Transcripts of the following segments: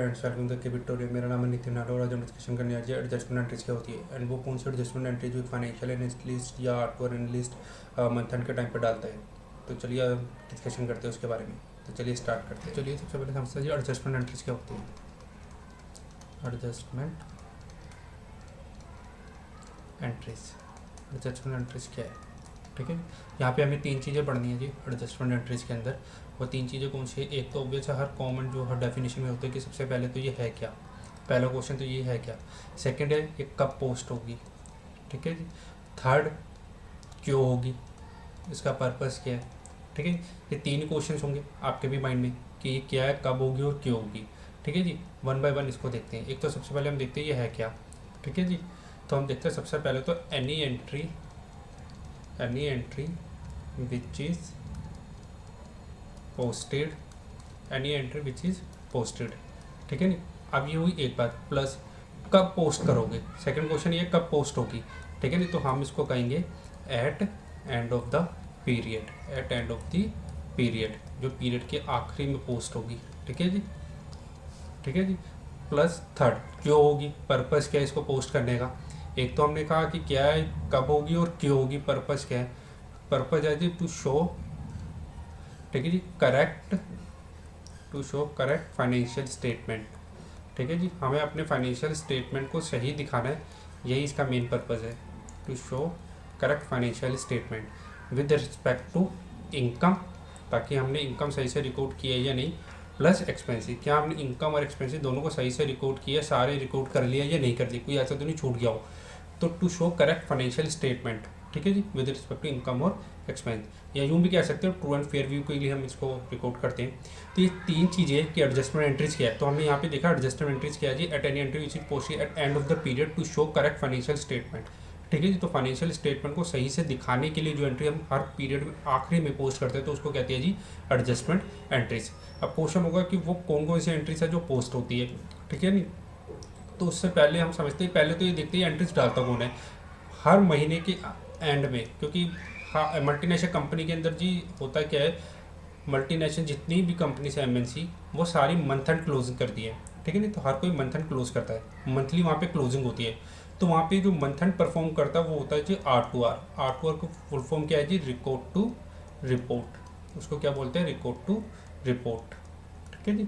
Friends, welcome to Victoria. मेरा नाम है नितिन नाडो और आज हम डिस्कशन करने आज एडजस्टमेंट एंट्रीज क्या होती है एंड वो कौन सी एडजस्टमेंट एंट्री जो फाइनेंशियल एनालिस्ट या आर्टवर एनालिस्ट मंथ एंड के टाइम पर डालता है। तो चलिए डिस्कशन करते हैं उसके बारे में। तो चलिए स्टार्ट करते हैं। चलिए सबसे पहले समझते हैं एडजस्टमेंट एंट्रीज क्या होती है। एडजस्टमेंट एंट्रीज क्या है, ठीक है। यहाँ पे हमें तीन चीज़ें पढ़नी है जी एडजस्टमेंट एंट्रीज के अंदर। वो तीन चीज़ें कौन सी है? एक तो ऑब्वियस है, हर कॉमन जो हर डेफिनेशन में होता है कि सबसे पहले तो ये है क्या, पहला क्वेश्चन तो ये है क्या। सेकंड है ये कब पोस्ट होगी, ठीक है जी। थर्ड क्यों होगी, इसका पर्पस क्या है, ठीक है। ये तीन क्वेश्चन होंगे आपके भी माइंड में कि ये क्या है, कब होगी और क्यों होगी, ठीक है जी। वन बाय वन इसको देखते हैं। एक तो सबसे पहले हम देखते हैं ये है क्या, ठीक है जी। तो हम देखते हैं सबसे पहले तो any entry which is posted, ठीक है नी। अब ये हुई एक बात। प्लस कब पोस्ट करोगे, सेकंड क्वेश्चन ये कब पोस्ट होगी, ठीक है नी। तो हम इसको कहेंगे at end of the period, जो पीरियड के आखिरी में पोस्ट होगी, ठीक है जी। प्लस थर्ड क्यों होगी, पर्पस क्या है इसको पोस्ट करने का। एक तो हमने कहा कि क्या है, कब होगी और क्यों होगी, पर्पस क्या है। पर्पस है जी टू शो, ठीक है जी, करेक्ट फाइनेंशियल स्टेटमेंट, ठीक है जी। हमें अपने फाइनेंशियल स्टेटमेंट को सही दिखाना है, यही इसका मेन पर्पस है। To show correct financial statement with respect to income, ताकि हमने इनकम सही से रिकॉर्ड किया है या नहीं। प्लस एक्सपेंसिव, क्या हमने इनकम और एक्सपेंसिव दोनों को सही से रिकॉर्ड किया, सारे रिकॉर्ड कर लिया या नहीं कर लिया, कोई ऐसा तो नहीं छूट गया हो। तो to show correct financial statement, ठीक है जी, विद रिस्पेक्ट टू इनकम और एक्सपेंस, या यूँ भी कह सकते हो ट्रू एंड फेयर व्यू के लिए हम इसको रिकॉर्ड करते हैं। तो ये तीन चीज़ें कि एडजस्टमेंट एंट्रीज क्या है। तो हमने यहाँ पे देखा एडजस्टमेंट एंट्रीज क्या है जी, at any entry which is posted at end of the period to show correct financial statement, ठीक है जी। तो फाइनेंशियल स्टेटमेंट को सही से दिखाने के लिए जो एंट्री हम हर पीरियड में आखिरी में पोस्ट करते हैं, तो उसको कहते हैं जी एडजस्टमेंट एंट्रीज। अब क्वेश्चन होगा कि वो कौन कौन सी एंट्रीज है जो पोस्ट होती है, ठीक है नहीं। तो उससे पहले हम समझते हैं, पहले तो ये देखते हैं एंट्रीज डालता कौन है हर महीने के एंड में। क्योंकि हाँ, मल्टीनेशनल कंपनी के अंदर जी होता क्या है, मल्टीनेशनल जितनी भी कंपनी है एमएनसी, वो सारी मंथ एंड क्लोजिंग करती है, ठीक है नहीं। तो हर कोई मंथ एंड क्लोज करता है, मंथली वहाँ पे क्लोजिंग होती है। तो वहाँ पे जो मंथ एंड परफॉर्म करता है वो होता है जी R2R को फुल फॉर्म क्या है जी, रिकॉर्ड टू रिपोर्ट। उसको क्या बोलते हैं, रिकॉर्ड टू रिपोर्ट, ठीक है जी।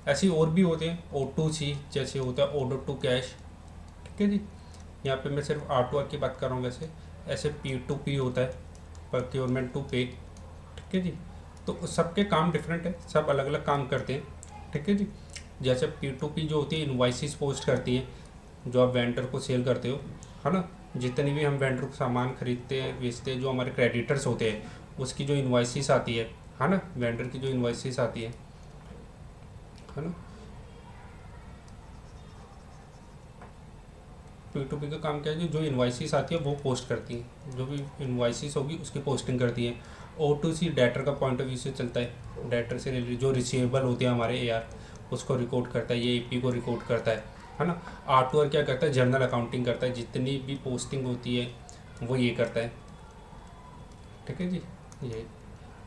ऐसे और भी होते हैं O2C, जैसे होता है ऑर्डर टू कैश, ठीक है जी। यहाँ पे मैं सिर्फ R2R की बात कर रहा हूँ। वैसे ऐसे P2P होता है, प्रोक्योरमेंट टू पे, ठीक है जी। तो सबके काम डिफरेंट है, सब अलग अलग काम करते हैं, ठीक है जी। जैसे P2P जो होती है इनवॉइसेस पोस्ट करती है, जो आप वेंडर को सेल करते हो, है ना। जितनी भी हम वेंडर को सामान खरीदते हैं बेचते हैं, जो हमारे क्रेडिटर्स होते हैं, उसकी जो इनवॉइसेस आती है ना, वेंडर की जो इनवॉइसेस आती है ना। P2P का काम क्या है, जो इनवॉइसेस आती है वो पोस्ट करती है, जो भी इनवॉइसेस होगी उसकी पोस्टिंग करती है। O2C डेटर का पॉइंट ऑफ व्यू से चलता है, डेटर से रिलेटेड जो रिसीवेबल होते हैं हमारे AR, उसको रिकॉर्ड करता है, ये AP को रिकॉर्ड करता है ना। R2R क्या करता है, जर्नल अकाउंटिंग करता है, जितनी भी पोस्टिंग होती है वो ये करता है, ठीक है जी। ये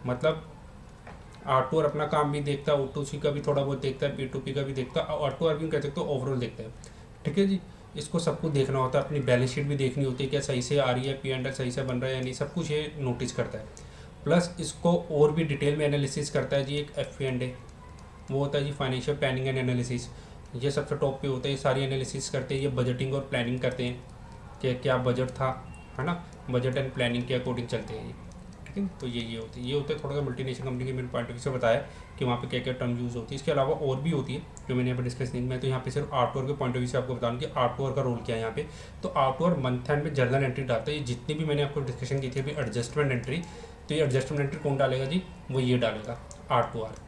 मतलब R2R अपना काम भी देखता है, O2C का भी थोड़ा बहुत देखता है, P2P का भी देखता है, R2R भी कह सकते हो ओवरऑल देखता है, ठीक है जी। इसको सब कुछ देखना होता है, अपनी बैलेंस शीट भी देखनी होती है, क्या सही से आ रही है, P&L सही से बन रहा है या नहीं, सब कुछ ये नोटिस करता है। प्लस इसको और भी डिटेल में एनालिसिस करता है जी एक FP&A, वो होता है जी फाइनेंशियल प्लानिंग एंड एनालिसिस। ये सबसे टॉप पे होता है, ये सारी एनालिसिस करते हैं, ये बजटिंग और प्लानिंग करते हैं कि क्या बजट था, है ना। बजट एंड प्लानिंग के अकॉर्डिंग चलते हैं ये, ठीक है। तो ये होता है थोड़ा सा मल्टीनेशनल कंपनी के मेरे पॉइंट ऑफ व्यू से बताया कि वहाँ पे क्या क्या टर्म यूज़ होती है। इसके अलावा और भी होती है जो मैंने यहाँ पे डिस्कस नहीं, मैं तो यहाँ पे सिर्फ R2R के पॉइंट ऑफ व्यू से आपको बताऊँ कि R2R का रोल क्या है यहाँ पे। तो R2R मंथ एंड में जर्नल एंट्री डालता है। ये जितनी भी मैंने आपको डिस्कशन की थी अभी एडजस्टमेंट एंट्री, तो ये एडजस्टमेंट एंट्री कौन डालेगा जी, वो ये डालेगा R2R।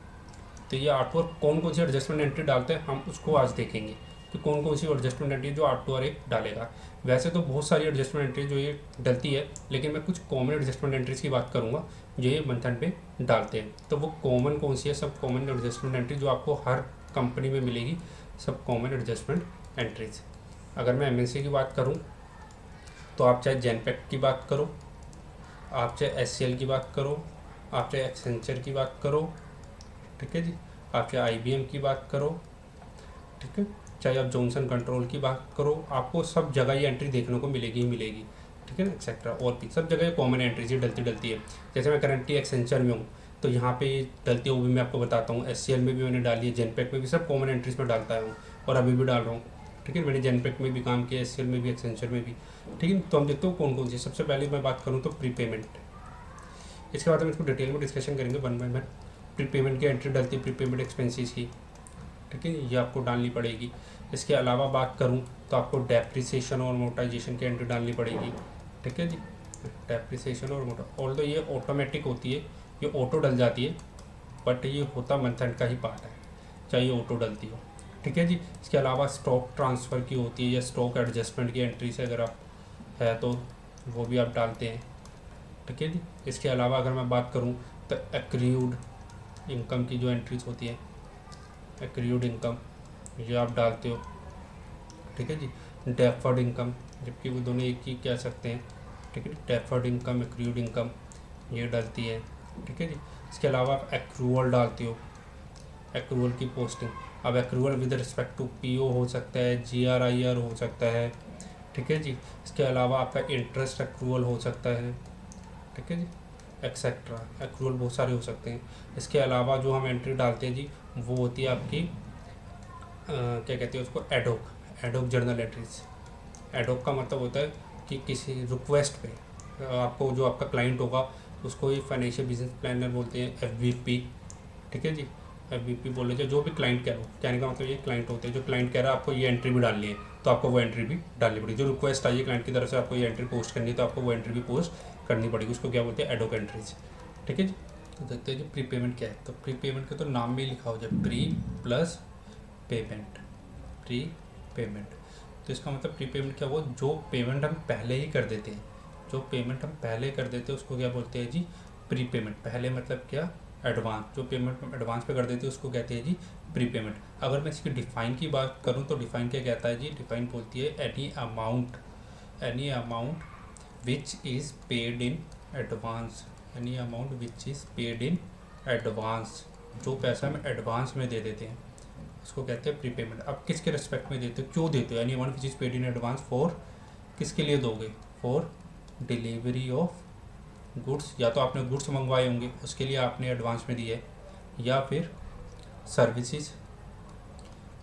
तो ये R2R कौन कौन सी एडजस्टमेंट एंट्री डालते हैं हम उसको आज देखेंगे कि कौन कौन सी एडजस्टमेंट एंट्री जो R2R एक डालेगा। वैसे तो बहुत सारी एडजस्टमेंट एंट्री जो ये डलती है, लेकिन मैं कुछ कॉमन एडजस्टमेंट एंट्रीज की बात करूँगा जो ये मंथ एंड पे डालते हैं। तो वो कॉमन कौन सी है, सब कॉमन एडजस्टमेंट एंट्री जो आपको हर कंपनी में मिलेगी, सब कॉमन एडजस्टमेंट एंट्रीज। अगर मैं MNC की बात करूँ तो आप चाहे जेनपैक्ट की बात करो, आप चाहे SCL की बात करो, आप चाहे एक्सेंचर की बात करो, ठीक है जी, आप चाहे IBM की बात करो, ठीक है। चाहे आप जॉनसन कंट्रोल की बात करो, आपको सब जगह ये एंट्री देखने को मिलेगी ही मिलेगी, ठीक है ना, एक्सेट्रा। और भी सब जगह कॉमन एंट्रीज ही डलती है। जैसे मैं करंटली एक्सेंचर में हूँ तो यहाँ पे डलती है, वो भी मैं आपको बताता हूँ। SCL में भी मैंने डाली है, जेनपेक में भी, सब कॉमन एंट्रीज में डालता हूँ और अभी भी डाल रहा हूँ, ठीक है। मैंने जेनपेक में भी काम किया, SCL में भी, एक्सेंचर में भी, ठीक है। तो हम देखते हो कौन कौन सी। सबसे पहले मैं बात करूँ तो प्रीपेमेंट, इसके बाद हम इसको डिटेल में डिस्कशन करेंगे वन बाय वन। प्रीपेमेंट की एंट्री डलती है प्रीपेमेंट एक्सपेंसेस की, ठीक है, ये आपको डालनी पड़ेगी। इसके अलावा बात करूँ तो आपको डेप्रिसिएशन और मोटाइजेशन की एंट्री डालनी पड़ेगी, ठीक है जी। डेप्रिसिएशन और मोटा, ऑल्दो ये ऑटोमेटिक होती है, ये ऑटो डल जाती है, बट ये होता मंथ एंड का ही पार्ट है, चाहे ये ऑटो डलती हो, ठीक है जी। इसके अलावा स्टॉक ट्रांसफ़र की होती है या स्टॉक एडजस्टमेंट की एंट्री से अगर आप है तो वो भी आप डालते हैं, ठीक है जी। इसके अलावा अगर मैं बात करूँ तो एक्रीड इनकम की जो एंट्रीज होती है, एक्रीड इनकम ये आप डालते हो, ठीक है जी। डेफर्ड इनकम, जबकि वो दोनों एक ही कह सकते हैं, ठीक है। डेफर्ड इनकम, एक्रीड इनकम ये डलती है, ठीक है जी। इसके अलावा आप एक्रूअल डालते हो, एक्रूअल की पोस्टिंग। अब accrual with respect to PO हो सकता है, GRIR हो सकता है, ठीक है जी। इसके अलावा आपका इंटरेस्ट एक्रूअल हो सकता है, ठीक है जी, एक्सेट्रा। एक्रूअल बहुत सारे हो सकते हैं। इसके अलावा जो हम एंट्री डालते हैं जी वो होती है आपकी क्या कहते हैं उसको, ad hoc, ad hoc journal entries. Ad hoc का मतलब होता है कि किसी रिक्वेस्ट पे आपको, जो आपका क्लाइंट होगा उसको ये फाइनेंशियल बिजनेस प्लानर बोलते हैं, FBP, ठीक है जी। FBP बोल लीजिए, जो भी क्लाइंट कह रहा हो, कहने का मतलब ये क्लाइंट होते हैं, जो क्लाइंट कह रहा है आपको ये एंट्री भी डालनी है तो आपको वो एंट्री भी डालनी पड़ेगी। जो रिक्वेस्ट आई है क्लाइंट की तरफ से आपको ये एंट्री पोस्ट करनी है तो आपको वो एंट्री भी पोस्ट करनी पड़ेगी, उसको क्या बोलते हैं, एडोक एंट्रीज, ठीक है जी। तो देखते हैं जी प्रीपेमेंट क्या है। तो प्रीपेमेंट का तो नाम में ही लिखा हो जाए, pre plus payment, pre payment. तो इसका मतलब प्रीपेमेंट क्या हुआ, जो पेमेंट हम पहले ही कर देते हैं, जो पेमेंट हम पहले कर देते हैं उसको क्या बोलते हैं जी, प्रीपेमेंट। पहले मतलब क्या, एडवांस। जो पेमेंट हम एडवांस पे कर देते हैं उसको कहते हैं जी प्रीपेमेंट। अगर मैं इसकी डिफ़ाइन की बात करूं तो डिफ़ाइन क्या कहता है जी, डिफ़ाइन बोलती है any amount which is paid in advance, any amount which is paid in advance. जो पैसा हम एडवांस में दे देते हैं उसको कहते हैं प्रीपेमेंट। अब किसके रिस्पेक्ट में देते हो, क्यों देते हो, any amount which is paid in advance for, किसके लिए दोगे, फॉर डिलीवरी ऑफ गुड्स। या तो आपने गुड्स मंगवाए होंगे उसके लिए आपने एडवांस में दिए, या फिर सर्विसेज,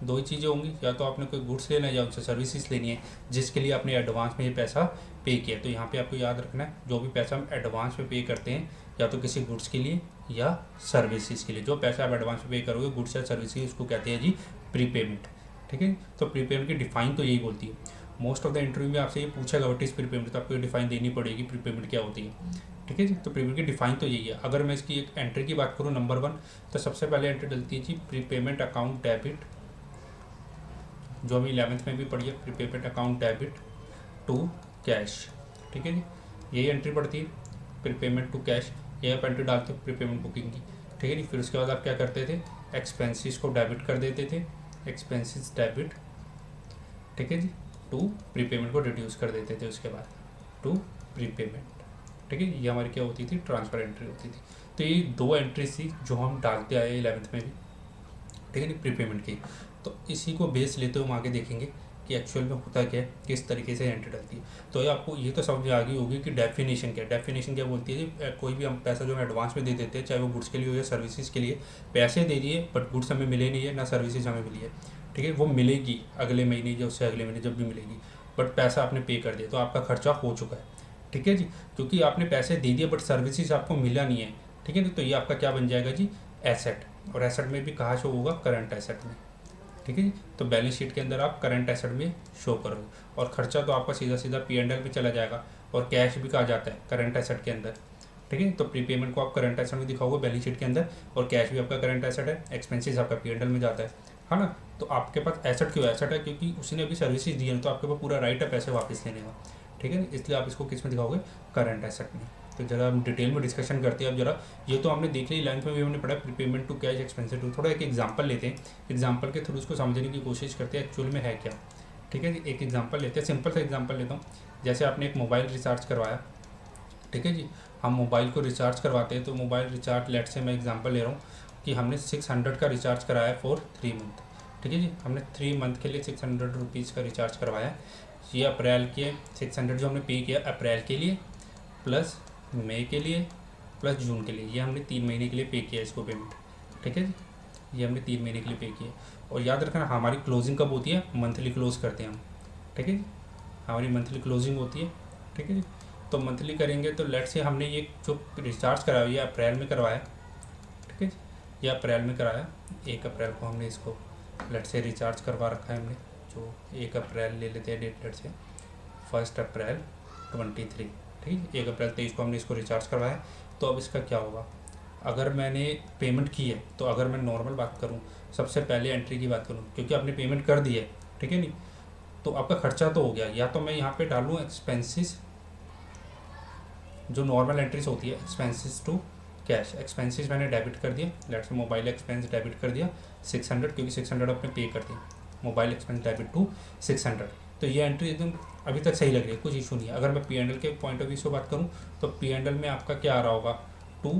दो ही चीज़ें होंगी, या तो आपने कोई गुड्स लेना है या उनसे सर्विसेज लेनी है जिसके लिए आपने एडवांस में ये पैसा पे किया। तो यहाँ पे आपको याद रखना है, जो भी पैसा हम एडवांस में पे करते हैं या तो किसी गुड्स के लिए या सर्विसेज के लिए, जो पैसा आप एडवांस में पे करोगे गुड्स या सर्विसेज, उसको कहते हैं जी प्रीपेमेंट, ठीक है। तो प्रीपेमेंट की डिफाइन तो यही बोलती है। मोस्ट ऑफ द इंटरव्यू में आपसे ये पूछेगा व्हाट इज़ प्रीपेमेंट, तो आपको डिफाइन देनी पड़ेगी प्रीपेमेंट क्या होती है, ठीक है जी। तो प्रीपेमेंट की डिफाइन तो यही है। अगर मैं इसकी एक एंट्री की बात करूँ, नंबर 1, तो सबसे पहले एंट्री डलती है जी प्रीपेमेंट अकाउंट डेबिट, जो हमें 11th में भी पढ़ी है, prepayment account debit to cash, ठीक है जी। यही एंट्री पड़ती है प्रीपेमेंट टू कैश, ये आप एंट्री डालते हो प्रीपेमेंट बुकिंग की, ठीक है जी। फिर उसके बाद आप क्या करते थे, एक्सपेंसेस को डेबिट कर देते थे, एक्सपेंसेस डेबिट, ठीक है जी, टू प्रीपेमेंट को रिड्यूस कर देते थे उसके बाद टू प्रीपेमेंट, ठीक है। ये हमारी क्या होती थी, ट्रांसफर एंट्री होती थी। तो ये 2 एंट्री थी जो हम डालते आए 11th में भी, ठीक है जी, प्रीपेमेंट की। तो इसी को बेस लेते हुए हम आगे देखेंगे कि एक्चुअल में होता क्या है, किस तरीके से एंट्री डलती है। तो ये आपको ये तो समझ आ गई होगी कि डेफिनेशन क्या है। डेफिनेशन क्या बोलती है जी, कोई भी हम पैसा जो हम एडवांस में दे देते हैं, चाहे वो गुड्स के लिए हो या सर्विसेज के लिए, पैसे दे दिए बट गुड्स हमें मिले नहीं है ना सर्विसेज हमें मिली है, ठीक है। वो मिलेगी अगले महीने या उससे अगले महीने जब भी मिलेगी, बट पैसा आपने पे कर दिया तो आपका खर्चा हो चुका है, ठीक है जी। क्योंकि आपने पैसे दे दिए बट सर्विसेज आपको मिला नहीं है, ठीक है। तो ये आपका क्या बन जाएगा जी, एसेट। और एसेट में भी कहाँ शो होगा, करंट एसेट में, ठीक है जी। तो बैलेंस शीट के अंदर आप करंट एसेट में शो करोगे, और खर्चा तो आपका सीधा सीधा P&L में चला जाएगा, और कैश भी कहा जाता है करंट एसेट के अंदर, ठीक है। तो प्रीपेमेंट को आप करंट एसेट में दिखाओगे बैलेंस शीट के अंदर, और कैश भी आपका करंट एसेट है, एक्सपेंसेस आपका P&L में जाता है ना। तो आपके पास एसेट क्यों, एसेट है क्योंकि उसने अभी सर्विसेज दी है, तो आपके पास पूरा राइट है पैसे वापस लेने का, ठीक है। इसलिए आप इसको किस में दिखाओगे, करंट एसेट में। तो जरा हम डिटेल में डिस्कशन करते हैं। अब जरा ये तो हमने देख ली, 11th में भी हमने पढ़ा prepayment to cash, expenses to. थोड़ा एक एग्जांपल लेते हैं, एग्जांपल के थ्रू उसको समझने की कोशिश करते हैं एक्चुअल में है क्या, ठीक है जी। एक एग्जांपल लेते हैं, सिंपल सा एग्जांपल लेता हूँ। जैसे आपने एक मोबाइल रिचार्ज करवाया, ठीक है जी। हम मोबाइल को रिचार्ज करवाते हैं, तो मोबाइल रिचार्ज लेट से मैं एग्जांपल ले रहा हूँ कि हमने 600 का रिचार्ज कराया फॉर 3 मंथ, ठीक है जी। हमने 3 मंथ के लिए 600 रुपीज़ का रिचार्ज करवाया। ये अप्रैल के 600 जो हमने पे किया अप्रैल के लिए, प्लस मई के लिए, प्लस जून के लिए, ये हमने 3 महीने के लिए पे किया इसको पेमेंट। ठीक है जी, ये हमने 3 महीने के लिए पे किया। और याद रखना हमारी क्लोजिंग कब होती है, मंथली क्लोज करते हैं हम। ठीक है जी, हमारी मंथली क्लोजिंग होती है। ठीक है जी, तो मंथली करेंगे तो लेट से हमने ये जो रिचार्ज कराया ये अप्रैल में करवाया। ठीक है जी, ये अप्रैल में कराया, 1 अप्रैल को हमने इसको लेट से रिचार्ज करवा रखा है हमने। जो 1 अप्रैल ले लेते हैं डेट लेट से 1 अप्रैल 23। ठीक है, 1 अप्रैल 23 को हमने इसको रिचार्ज करवाया। तो अब इसका क्या होगा, अगर मैंने पेमेंट की है तो अगर मैं नॉर्मल बात करूँ, सबसे पहले एंट्री की बात करूँ, क्योंकि आपने पेमेंट कर दी है, ठीक है नहीं, तो आपका खर्चा तो हो गया। या तो मैं यहाँ पे डालूँ एक्सपेंसेस, जो नॉर्मल एंट्रीज होती है, एक्सपेंसेस टू कैश। एक्सपेंसेस मैंने डेबिट कर दिया, let's say mobile expense debit कर दिया 600, क्योंकि 600 आपने पे कर दिया, मोबाइल एक्सपेंस डेबिट टू 600। तो ये एंट्री एकदम अभी तक सही लग रही है, कुछ इशू नहीं है। अगर मैं P&L के पॉइंट ऑफ व्यू से बात करूँ तो P&L में आपका क्या आ रहा होगा, टू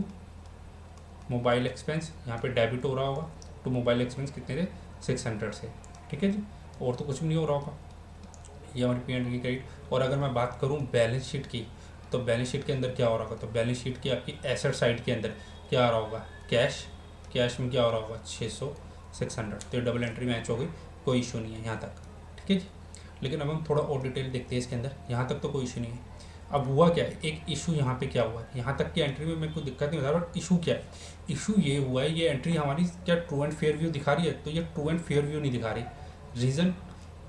मोबाइल एक्सपेंस, यहाँ पे डेबिट हो रहा होगा टू मोबाइल एक्सपेंस कितने थे, 600 से। ठीक है जी, और तो कुछ भी नहीं हो रहा होगा, ये हमारी P&L की क्रेडिट। और अगर मैं बात करूँ बैलेंस शीट की, तो बैलेंस शीट के अंदर क्या हो रहा होगा, तो बैलेंस शीट की आपकी एसेट साइड के अंदर क्या आ रहा होगा, कैश। कैश में क्या हो रहा होगा, 600 600। तो ये डबल एंट्री मैच हो गई, कोई इशू नहीं है यहाँ तक। ठीक है जी, लेकिन अब हम थोड़ा और डिटेल देखते हैं इसके अंदर। यहाँ तक तो कोई इशू नहीं है। अब हुआ क्या है, एक इशू यहाँ पे क्या हुआ है, यहाँ तक की एंट्री में मेरे को दिक्कत नहीं होता, बट इशू क्या है, इशू ये हुआ है, ये एंट्री हमारी क्या ट्रू एंड फेयर व्यू दिखा रही है, तो ये ट्रू एंड फेयर व्यू नहीं दिखा रही। रीज़न,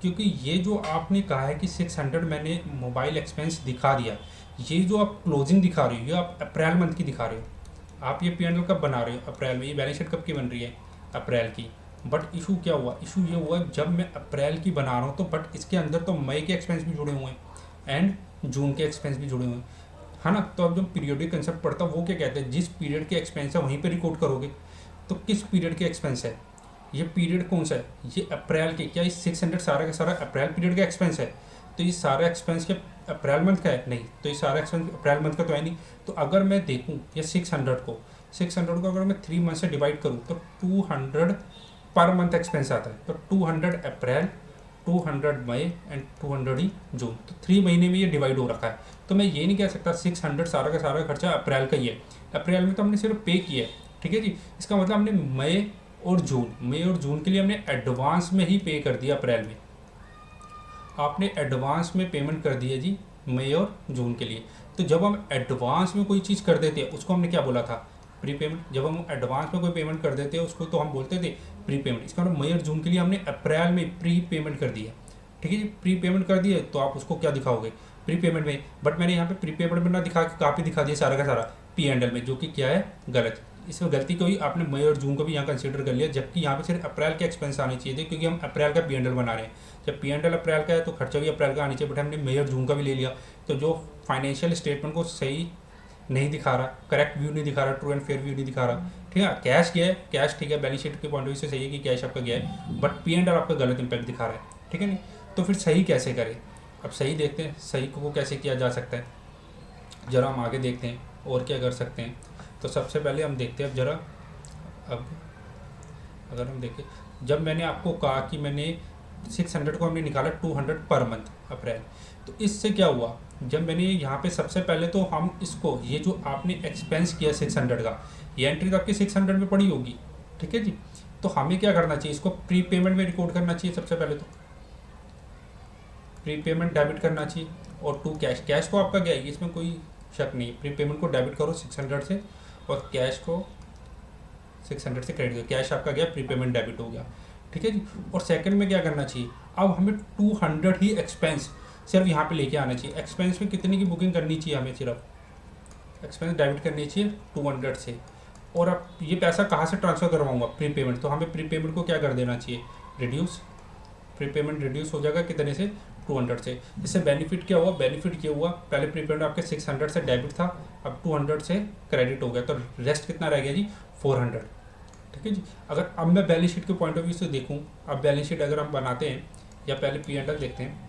क्योंकि ये जो आपने कहा है कि 600 मैंने मोबाइल एक्सपेंस दिखा दिया, ये जो आप क्लोजिंग दिखा रही हो ये आप अप्रैल मंथ की दिखा रहे हो। आप ये P&L कब बना रहे हो, अप्रैल में। ये बैलेंस शीट कब की बन रही है, अप्रैल की। बट इशू क्या हुआ, इशू ये हुआ जब मैं अप्रैल की बना रहा हूँ तो बट इसके अंदर तो मई के एक्सपेंस भी जुड़े हुए हैं एंड जून के एक्सपेंस भी जुड़े हुए हैं, है ना। तो अब जो पीरियोडिक कंसेप्ट पढ़ता है वो क्या कहते हैं, जिस पीरियड के एक्सपेंस है वहीं पे रिकॉर्ड करोगे। तो किस पीरियड के एक्सपेंस है, ये पीरियड कौन सा है, ये अप्रैल के। क्या ये 600 सारा का सारा अप्रैल पीरियड का एक्सपेंस है, तो ये सारा एक्सपेंस के अप्रैल मंथ का है, नहीं, तो ये सारा एक्सपेंस अप्रैल मंथ का तो है नहीं। तो अगर मैं देखूँ ये 600 को अगर मैं 3 मंथ से डिवाइड करूँ तो 200 पर मंथ एक्सपेंस आता है। तो 200 अप्रैल, 200 मई एंड 200 ही जून, तो 3 महीने में ये डिवाइड हो रखा है। तो मैं ये नहीं कह सकता 600 सारा का सारा खर्चा अप्रैल का ही है। अप्रैल में तो हमने सिर्फ पे किया है, ठीक है जी। इसका मतलब हमने मई और जून के लिए हमने एडवांस में ही पे कर दिया। अप्रैल में आपने एडवांस में पेमेंट कर दी है जी, मई और जून के लिए। तो जब हम एडवांस में कोई चीज़ कर देते हैं उसको हमने क्या बोला था, प्री पेमेंट। जब हम एडवांस में कोई पेमेंट कर देते हैं उसको तो हम बोलते थे प्री पेमेंट। इसका मतलब मई और जून के लिए हमने अप्रैल में प्री पेमेंट कर दी है, ठीक है जी। प्री पेमेंट कर दिए तो आप उसको क्या दिखाओगे, प्री पेमेंट में। बट मैंने यहाँ पे प्री पेमेंट में ना दिखा के कहाँ पे दिखा दिया, सारा का सारा P&L में, जो कि क्या है, गलत। इसमें गलती कोई आपने मई और जून को भी यहाँ कंसीडर कर लिया, जबकि यहाँ पे सिर्फ अप्रैल के एक्सपेंस आने चाहिए थे, क्योंकि हम अप्रैल का P&L बना रहे हैं। जब P&L अप्रैल का है तो खर्चा भी अप्रैल का आनी चाहिए, बट हमने मई और जून का भी ले लिया। तो जो फाइनेंशियल स्टेटमेंट को सही नहीं दिखा रहा, करेक्ट व्यू नहीं दिखा रहा, ट्रू एंड फेयर व्यू नहीं दिखा रहा, ठीक है। कैश गया है, कैश ठीक है, बैलेंस शीट के पॉइंट ऑफ व्यू से सही है कि कैश आपका गया है, बट P&L आपका गलत इंपैक्ट दिखा रहा है, ठीक है नहीं। तो फिर सही कैसे करें, अब सही देखते हैं, सही को कैसे किया जा सकता है, ज़रा हम आगे देखते हैं और क्या कर सकते हैं। तो सबसे पहले हम देखते हैं अब अगर हम देखें, जब मैंने आपको कहा कि मैंने 600 को हमने निकाला 200 पर मंथ अप्रैल, तो इससे क्या हुआ, जब मैंने यहाँ पे सबसे पहले तो हम इसको, ये जो आपने एक्सपेंस किया 600 का, ये एंट्री तो आपकी 600 में पड़ी होगी, ठीक है जी। तो हमें क्या करना चाहिए, इसको प्री पेमेंट में रिकॉर्ड करना चाहिए। सबसे पहले तो प्री पेमेंट डेबिट करना चाहिए, और टू कैश, कैश तो आपका गया है, इसमें कोई शक नहीं। प्री पेमेंट को डेबिट करो 600 से, और कैश को 600 से क्रेडिट करो, कैश आपका गया, प्री पेमेंट डेबिट हो गया, ठीक है जी। और सेकंड में क्या करना चाहिए, अब हमें 200 ही एक्सपेंस सिर्फ यहाँ पे लेके आना चाहिए। एक्सपेंस में कितने की बुकिंग करनी चाहिए, हमें सिर्फ एक्सपेंस डेबिट करनी चाहिए 200 से। और अब ये पैसा कहाँ से ट्रांसफ़र करवाऊँगा, प्री पेमेंट, तो हमें प्री पेमेंट को क्या कर देना चाहिए, रिड्यूस। प्री पेमेंट रिड्यूस हो जाएगा कितने से, 200 से। इससे बेनिफिट क्या हुआ, बेनिफिट ये हुआ, पहले प्री पेमेंट आपके 600 से डेबिट था, अब 200 से क्रेडिट हो गया, तो रेस्ट कितना रह गया जी, 400, ठीक है जी। अगर अब मैं बैलेंस शीट के पॉइंट ऑफ व्यू से देखूं, अब बैलेंस शीट अगर हम बनाते हैं या पहले P&L देखते हैं,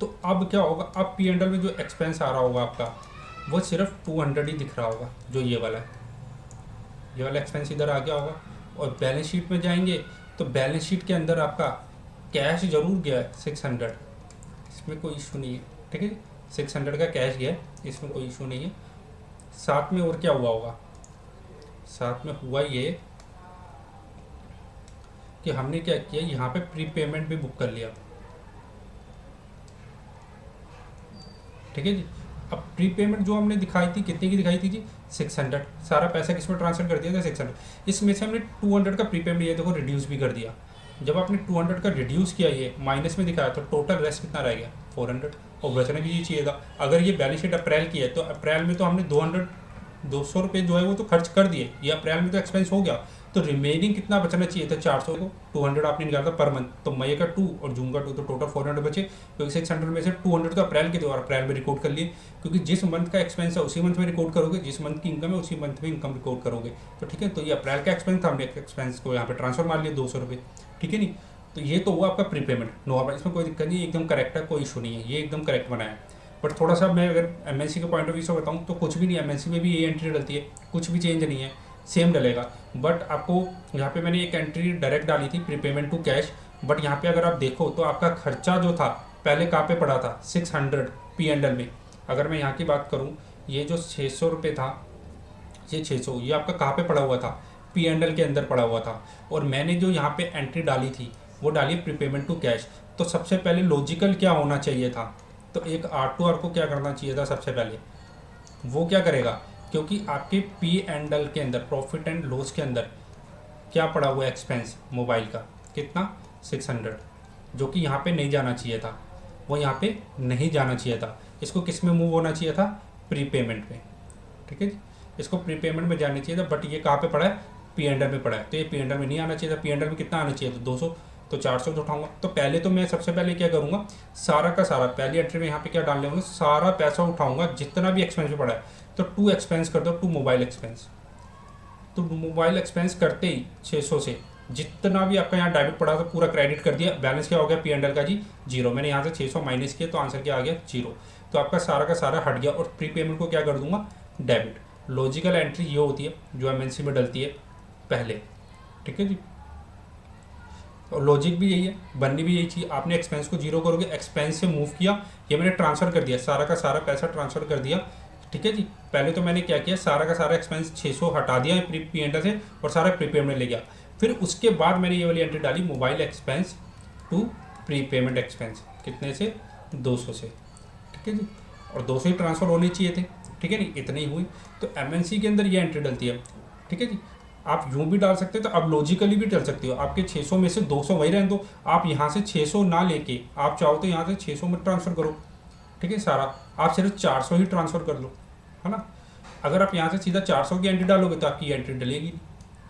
तो अब क्या होगा, अब P&L में जो एक्सपेंस आ रहा होगा आपका, वो सिर्फ 200 ही दिख रहा होगा, जो ये वाला है, ये वाला एक्सपेंस इधर आ गया होगा। और बैलेंस शीट में जाएंगे तो बैलेंस शीट के अंदर आपका कैश जरूर गया है 600, इसमें कोई इशू नहीं है, ठीक है। 600 का कैश गया है, इसमें कोई इशू नहीं है। साथ में और क्या हुआ होगा, साथ में हुआ ये कि हमने क्या किया, यहाँ पे प्री पेमेंट भी बुक कर लिया, ठीक है जी। अब प्री पेमेंट जो हमने दिखाई थी, कितने की दिखाई थी जी, 600। सारा पैसा किस में ट्रांसफर कर दिया था, 600। इसमें से हमने 200 का प्री पेमेंट ये देखो रिड्यूस भी कर दिया। जब आपने 200 का रिड्यूस किया, ये माइनस में दिखाया, तो टोटल रेस्ट कितना रह गया, 400। और बचना भी ये चाहिए था। अगर ये बैलेंस शीट अप्रैल की है तो अप्रैल में तो हमने 200 रुपये जो है वो तो खर्च कर दिए, ये अप्रैल में तो एक्सपेंस हो गया, तो रिमेनिंग कितना बचना चाहिए था, 400 को 200 आपने निकाला था पर मंथ, तो मई का 2 और जून का 2, तो टोटल 400 बचे, क्योंकि 600 में से 200 तो अप्रैल के थे और अप्रैल में रिकॉर्ड कर लिए, क्योंकि जिस मंथ का एक्सपेंस है उसी मंथ में रिकॉर्ड करोगे, जिस मंथ की इनकम है उसी मंथ में इनकम रिकॉर्ड करोगे। तो ठीक है, तो ये अप्रैल का एक्सपेंस था, हमने एक्सपेंस को यहाँ पे ट्रांसफर मार लिया 200 रुपये, ठीक है नहीं। तो ये तो हुआ आपका प्री पेमेंट नॉर्मल, इसमें कोई दिक्कत नहीं, एकदम करेक्ट है, कोई इशू नहीं है, ये एकदम करेक्ट बनाया है। बट थोड़ा सा मैं अगर एमएनसी के पॉइंट ऑफ व्यू से बताऊँ तो कुछ भी नहीं, एमएनसी में भी ये एंट्री डलती है, कुछ भी चेंज नहीं है, सेम डलेगा। बट आपको यहाँ पे मैंने एक एंट्री डायरेक्ट डाली थी, प्रीपेमेंट टू कैश, बट यहाँ पे अगर आप देखो तो आपका खर्चा जो था पहले कहाँ पे पड़ा था, 600 P&L में। अगर मैं यहाँ की बात करूँ, ये जो 600 रुपये था, ये 600 ये आपका कहाँ पे पड़ा हुआ था, P&L के अंदर पड़ा हुआ था। और मैंने जो यहाँ पे एंट्री डाली थी वो डाली प्रीपेमेंट टू कैश। तो सबसे पहले लॉजिकल क्या होना चाहिए था, तो एक R2R को क्या करना चाहिए था, सबसे पहले वो क्या करेगा, क्योंकि आपके P&L के अंदर, प्रॉफिट एंड लॉस के अंदर क्या पड़ा हुआ है, एक्सपेंस मोबाइल का कितना, 600, जो कि यहाँ पे नहीं जाना चाहिए था, वो यहाँ पे नहीं जाना चाहिए था, इसको किस में मूव होना चाहिए था, प्रीपेमेंट में, ठीक है जी। इसको प्रीपेमेंट में जाना चाहिए था, बट ये कहाँ पे पड़ा है, P&L में पड़ा है, तो ये P&L में नहीं आना चाहिए था। P&L में कितना आना चाहिए था, 200, तो 400 तो उठाऊंगा। तो पहले तो मैं सबसे पहले क्या करूँगा, सारा का सारा पहली एंट्री में यहाँ पे क्या डाल लेंगे, सारा पैसा उठाऊंगा जितना भी एक्सपेंस में पड़ा है, तो 2 एक्सपेंस कर दो, 2 मोबाइल एक्सपेंस। तो मोबाइल एक्सपेंस करते ही 600 से जितना भी आपका यहाँ डेबिट पड़ा था पूरा क्रेडिट कर दिया, बैलेंस क्या हो गया P&L का जी, 0। मैंने यहाँ से 600 माइनस किया तो आंसर क्या आ गया, 0। तो आपका सारा का सारा हट गया, और प्री पेमेंट को क्या कर दूंगा, डेबिट। लॉजिकल एंट्री ये होती है जो एमएनसी में डलती है पहले, ठीक है जी। और लॉजिक भी यही है, बननी भी यही चाहिए। आपने एक्सपेंस को 0 करोगे, एक्सपेंस से मूव किया, ये मैंने ट्रांसफ़र कर दिया, सारा का सारा पैसा ट्रांसफ़र कर दिया, ठीक है जी। पहले तो मैंने क्या किया, सारा का सारा एक्सपेंस 600 हटा दिया P&L से और सारा प्रीपेमेंट में ले गया। फिर उसके बाद मैंने ये वाली एंट्री डाली, mobile expense to prepayment expense, कितने से, 200 से, ठीक है जी। और 200 ही ट्रांसफ़र होने चाहिए थे, ठीक है नहीं, इतनी ही हुई। तो एमएनसी के अंदर ये एंट्री डलती है, ठीक है जी। आप यूँ भी डाल सकते हो, तो आप लॉजिकली भी डाल सकते हो, आपके 600 में से 200 वही रहने दो, आप यहाँ से 600 ना लेके आप चाहो तो यहाँ से 600 में ट्रांसफ़र करो, ठीक है। सारा आप सिर्फ 400 ही ट्रांसफ़र कर लो, है ना। अगर आप यहाँ से सीधा 400 की एंट्री डालोगे तो आपकी एंट्री डलेगी नहीं,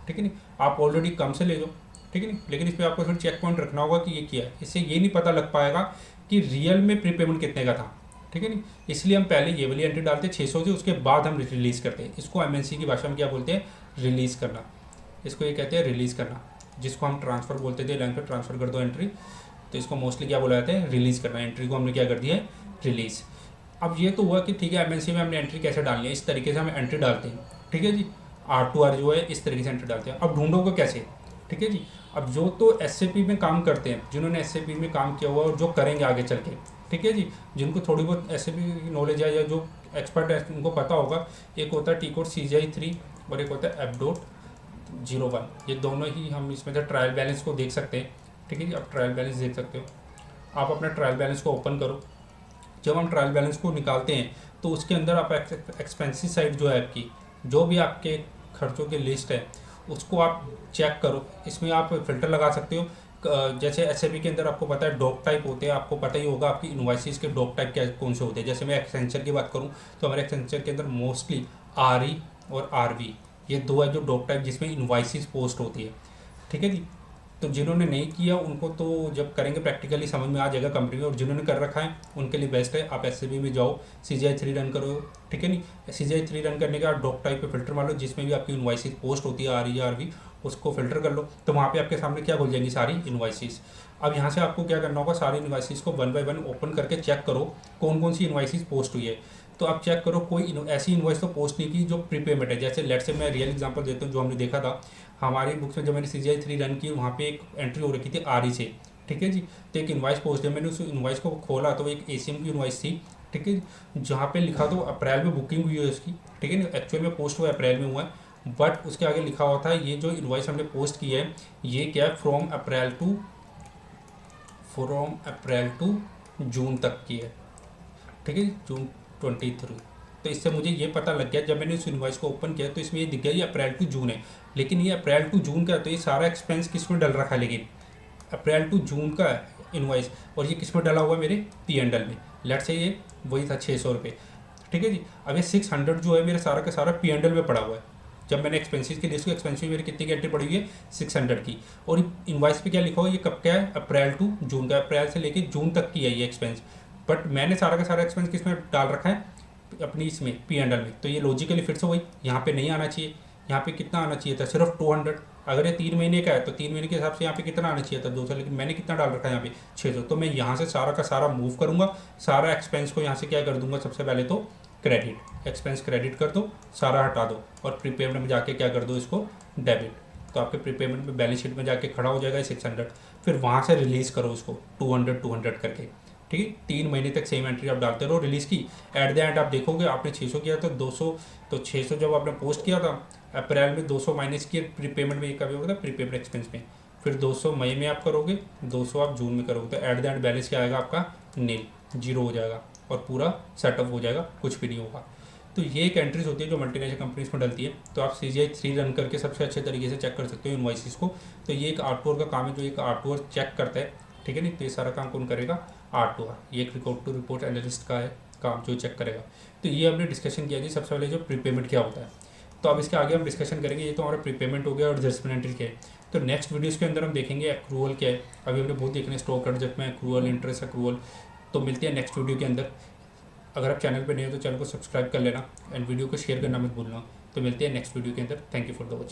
ठीक है नहीं, आप ऑलरेडी कम से ले लो, ठीक है नहीं। लेकिन इस पर आपको फिर चेक पॉइंट रखना होगा कि ये क्या है, इससे ये नहीं पता लग पाएगा कि रियल में प्रीपेमेंट कितने का था, ठीक है नहीं। इसलिए हम पहले ये वाली एंट्री डालते हैं 600 से, उसके बाद हम रिलीज़ करते हैं। इसको एमएनसी की भाषा में क्या बोलते हैं, रिलीज़ करना, इसको ये कहते हैं रिलीज़ करना, जिसको हम ट्रांसफ़र बोलते थे, लाइन पर ट्रांसफ़र कर दो एंट्री, तो इसको मोस्टली क्या बोला जाता है, रिलीज़ करना। एंट्री को हमने क्या कर दिया है, रिलीज़। अब ये तो हुआ कि ठीक है एमएनसी में हमने एंट्री कैसे डालनी है, इस तरीके से हम एंट्री डालते हैं, ठीक है जी। R2R जो है इस तरीके से एंट्री डालते हैं। अब ढूंढो को कैसे, ठीक है जी। अब जो तो SAP में काम करते हैं, जिन्होंने SAP में काम किया हुआ और जो करेंगे आगे चल के, ठीक है जी, जिनको थोड़ी बहुत SAP की नॉलेज है या जो एक्सपर्ट है उनको पता होगा, एक होता है T-Code CGI3 और एक होता है F.01। ये दोनों ही हम इसमें से ट्रायल बैलेंस को देख सकते हैं, ठीक है जी। आप ट्रायल बैलेंस देख सकते हो, आप अपना ट्रायल बैलेंस को ओपन करो। जब हम ट्रायल बैलेंस को निकालते हैं तो उसके अंदर आप एक्सपेंसिव साइड जो है आपकी, जो भी आपके खर्चों की लिस्ट है उसको आप चेक करो। इसमें आप फ़िल्टर लगा सकते हो, जैसे SAP के अंदर आपको पता है डॉक टाइप होते हैं, आपको पता ही होगा आपकी इनवॉइसेस के डॉक टाइप क्या कौन से होते हैं। जैसे मैं एक्सेंचर की बात करूं तो हमारे एक्सेंचर के अंदर मोस्टली RE और RV ये दो है जो डॉक टाइप जिसमें इनवॉइसेस पोस्ट होती है, ठीक है जी। तो जिन्होंने नहीं किया उनको तो जब करेंगे प्रैक्टिकली समझ में आ जाएगा कंपनी में, और जिन्होंने कर रखा है उनके लिए बेस्ट है, आप SAP में जाओ, CGI3 रन करो, ठीक है नहीं। CGI3 रन करने के बाद डॉक टाइप पे फिल्टर मार लो, जिसमें भी आपकी इनवॉइसेस पोस्ट होती है RE या RV, उसको फिल्टर कर लो, तो वहाँ पे आपके सामने क्या खुल जाएंगी, सारी इनवॉइसेस। अब यहाँ से आपको क्या करना होगा, सारी इनवॉइसेस को 1 बाय 1 ओपन करके चेक करो कौन कौन सी इनवॉइसेस पोस्ट हुई है। तो आप चेक करो कोई ऐसी इन्वॉइस तो पोस्ट नहीं की जो प्रीपेमेंट है। जैसे लेट से मैं रियल एग्जांपल देता हूँ, जो हमने देखा था हमारी बुक्स में, जब मैंने CGI 3 रन की, वहाँ पे एक एंट्री हो रखी थी RE से, ठीक है जी। तो एक इन्वाइस पोस्ट है, मैंने उस इन्वाइस को खोला तो एक ACM की इन्वाइस थी, ठीक है, जहाँ पे लिखा तो अप्रैल में बुकिंग हुई है उसकी, ठीक है। एक्चुअल में पोस्ट हुआ अप्रैल में हुआ है, बट उसके आगे लिखा हुआ था ये जो इन्वाइस हमने पोस्ट की है ये क्या है, फ्रॉम अप्रैल टू जून तक की है, ठीक है, जून 23। तो इससे मुझे ये पता लग गया जब मैंने उस इन्वाइस को ओपन किया तो इसमें ये दिख गया ये अप्रैल टू जून है। लेकिन ये अप्रैल टू जून का है, तो ये सारा एक्सपेंस किस में डल रखा है, लेकिन अप्रैल टू जून का इन्वाइस, और ये किस में डला हुआ है, मेरे P&L में। लेट से ये वही था 600 रुपये, ठीक है जी। अब ये 600 जो है मेरा सारा का सारा P&L में पड़ा हुआ है। जब मैंने एक्सपेंसिस की लिस्ट की, एक्सपेंसिस मेरी कितनी की एंट्री पड़ी हुई है, 600 की। और इन्वाइस पे क्या लिखा हुआ है, ये कब का है, अप्रैल टू जून का, अप्रैल से लेके जून तक की है ये एक्सपेंस। बट मैंने सारा का सारा एक्सपेंस किस में डाल रखा है, अपनी इसमें P&L में। तो ये लॉजिकली फिर से वही यहाँ पे नहीं आना चाहिए। यहाँ पे कितना आना चाहिए था, सिर्फ 200। अगर ये 3 महीने का है तो 3 महीने के हिसाब से यहाँ पे कितना आना चाहिए था, 200, लेकिन मैंने कितना डाल रखा है यहाँ पे 600। तो मैं यहाँ से सारा का सारा मूव करूँगा, सारा एक्सपेंस को यहाँ से क्या कर दूंगा, सबसे पहले तो क्रेडिट, एक्सपेंस क्रेडिट कर दो, सारा हटा दो, और प्रीपेमेंट में जाके क्या कर दो, इसको डेबिट। तो आपके प्रीपेमेंट में बैलेंस शीट में जाके खड़ा हो जाएगा 600। फिर वहाँ से रिलीज़ करो उसको 200 करके, ठीक है। 3 महीने तक सेम एंट्री आप डालते रहो रिलीज़ की। एट द एंड आप देखोगे आपने 600 किया था, 200, तो 600 जब आपने पोस्ट किया था अप्रैल में, 200 माइनस किए प्रीपेमेंट में, ये कभी होगा था प्रीपेमेंट एक्सपेंस में। फिर 200 मई में आप करोगे, 200 आप जून में करोगे, तो एट द एंड बैलेंस क्या आएगा आपका, नील, जीरो हो जाएगा, और पूरा सेटअप हो जाएगा, कुछ भी नहीं होगा। तो ये एक एंट्रीज होती है जो मल्टीनेशनल कंपनीज में डलती है। तो आप CGI 3 रन करके सबसे अच्छे तरीके से चेक कर सकते हो इनवॉइसेस को। तो ये एक R2R का काम है, जो एक R2R चेक करता है, ठीक है नहीं। तो ये सारा काम कौन करेगा, R2R। ये एक रिकॉर्ड टू रिपोर्ट एनालिस्ट का है काम, जो चेक करेगा। तो ये हमने डिस्कशन किया जी सबसे पहले जो प्रीपेमेंट क्या होता है। तो अब इसके आगे हम डिस्कशन करेंगे। ये तो हमारा प्रीपेमेंट हो गया और एडजस्टमेंट एंट्री क्या है। तो नेक्स्ट वीडियोज़ के अंदर हम देखेंगे एक्रूअल क्या है। अभी हमने बहुत देखने stock adjustment, accrual, interest accrual. तो मिलते हैं नेक्स्ट वीडियो के अंदर। अगर आप चैनल पर नए हो तो चैनल को सब्सक्राइब कर लेना, एंड वीडियो को शेयर करना मत भूलना। तो मिलते हैं नेक्स्ट वीडियो के अंदर। Thank you for the watching.